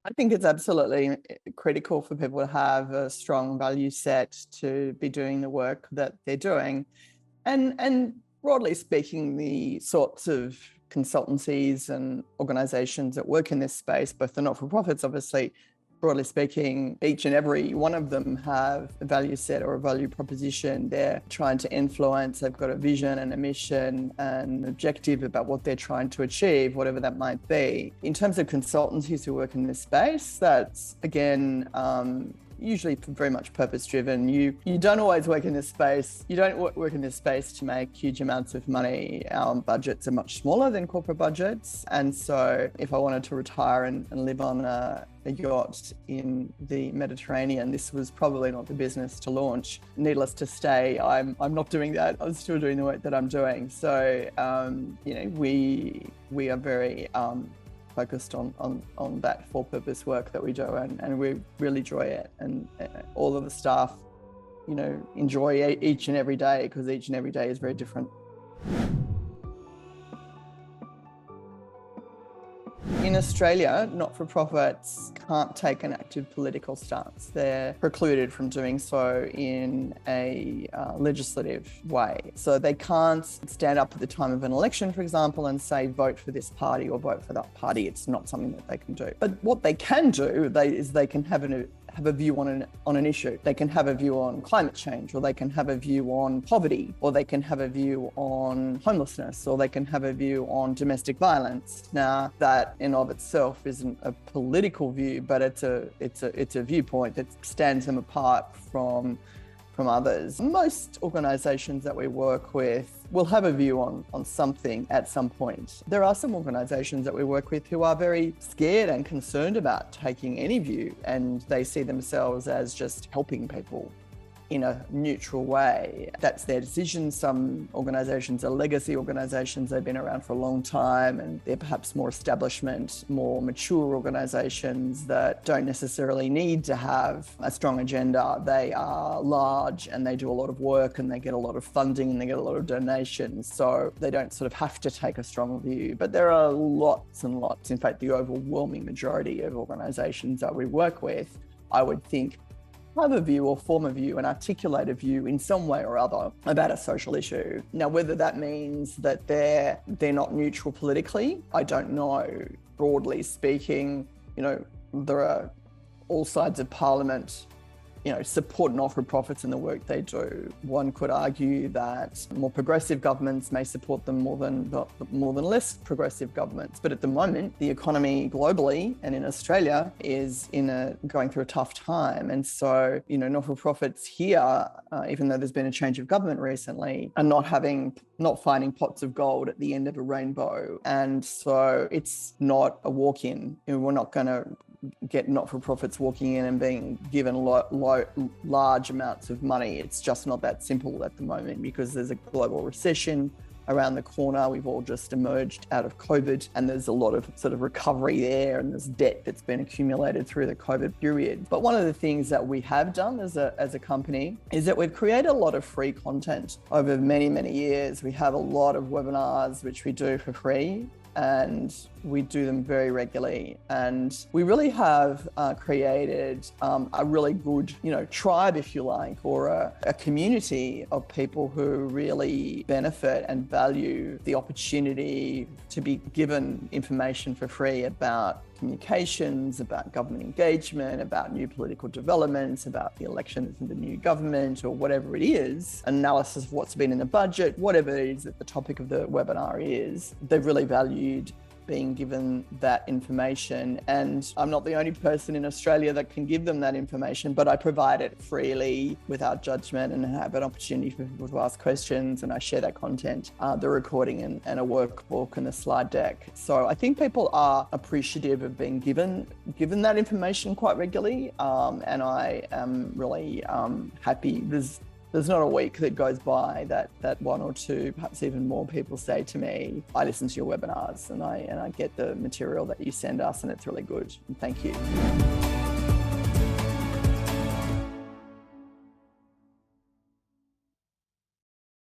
I think it's absolutely critical for people to have a strong value set to be doing the work that they're doing. And broadly speaking, the sorts of consultancies and organizations that work in this space, both the not-for-profits, obviously, broadly speaking, each and every one of them have a value set or a value proposition. They're trying to influence, they've got a vision and a mission and an objective about what they're trying to achieve, whatever that might be. In terms of consultancies who work in this space, that's, again, usually very much purpose-driven. You don't always work in this space. You don't work in this space to make huge amounts of money. Our budgets are much smaller than corporate budgets. And so if I wanted to retire and live on a yacht in the Mediterranean, this was probably not the business to launch. Needless to say, I'm not doing that. I'm still doing the work that I'm doing. So, we are very focused on that for-purpose work that we do, and we really enjoy it, and all of the staff, enjoy each and every day, because each and every day is very different. In Australia, not-for-profits can't take an active political stance. They're precluded from doing so in a legislative way. So they can't stand up at the time of an election, for example, and say, vote for this party or vote for that party. It's not something that they can do. But what they can do is they can have a view on an issue. They can have a view on climate change, or they can have a view on poverty, or they can have a view on homelessness, or they can have a view on domestic violence. Now, that in of itself isn't a political view, but it's a viewpoint that stands them apart from others. Most organisations that we work with will have a view on something at some point. There are some organisations that we work with who are very scared and concerned about taking any view, and they see themselves as just helping people in a neutral way. That's their decision. Some organisations are legacy organisations. They've been around for a long time, and they're perhaps more establishment, more mature organisations that don't necessarily need to have a strong agenda. They are large and they do a lot of work, and they get a lot of funding, and they get a lot of donations. So they don't sort of have to take a strong view. But there are lots and lots, in fact, the overwhelming majority of organisations that we work with, I would think, have a view or form a view and articulate a view in some way or other about a social issue. Now, whether that means that they're not neutral politically, I don't know. Broadly speaking, there are all sides of parliament support not-for-profits and the work they do. One could argue that more progressive governments may support them more than less progressive governments. But at the moment, the economy globally and in Australia is going through a tough time. And so, not-for-profits here, even though there's been a change of government recently, are not finding pots of gold at the end of a rainbow. And so it's not a walk-in. We're not going to get not-for-profits walking in and being given large amounts of money. It's just not that simple at the moment, because there's a global recession around the corner. We've all just emerged out of COVID, and there's a lot of sort of recovery there, and there's debt that's been accumulated through the COVID period. But one of the things that we have done as a company is that we've created a lot of free content over many, many years. We have a lot of webinars which we do for free, and we do them very regularly. And we really have created a really good, tribe, if you like, or a community of people who really benefit and value the opportunity to be given information for free about communications, about government engagement, about new political developments, about the elections of the new government, or whatever it is, analysis of what's been in the budget, whatever it is that the topic of the webinar is. They've really valued being given that information. And I'm not the only person in Australia that can give them that information, but I provide it freely without judgment, and have an opportunity for people to ask questions, and I share that content, the recording and a workbook and a slide deck. So I think people are appreciative of being given that information quite regularly, and I am really happy. There's not a week that goes by that one or two, perhaps even more people say to me, I listen to your webinars and I get the material that you send us, and it's really good. And thank you.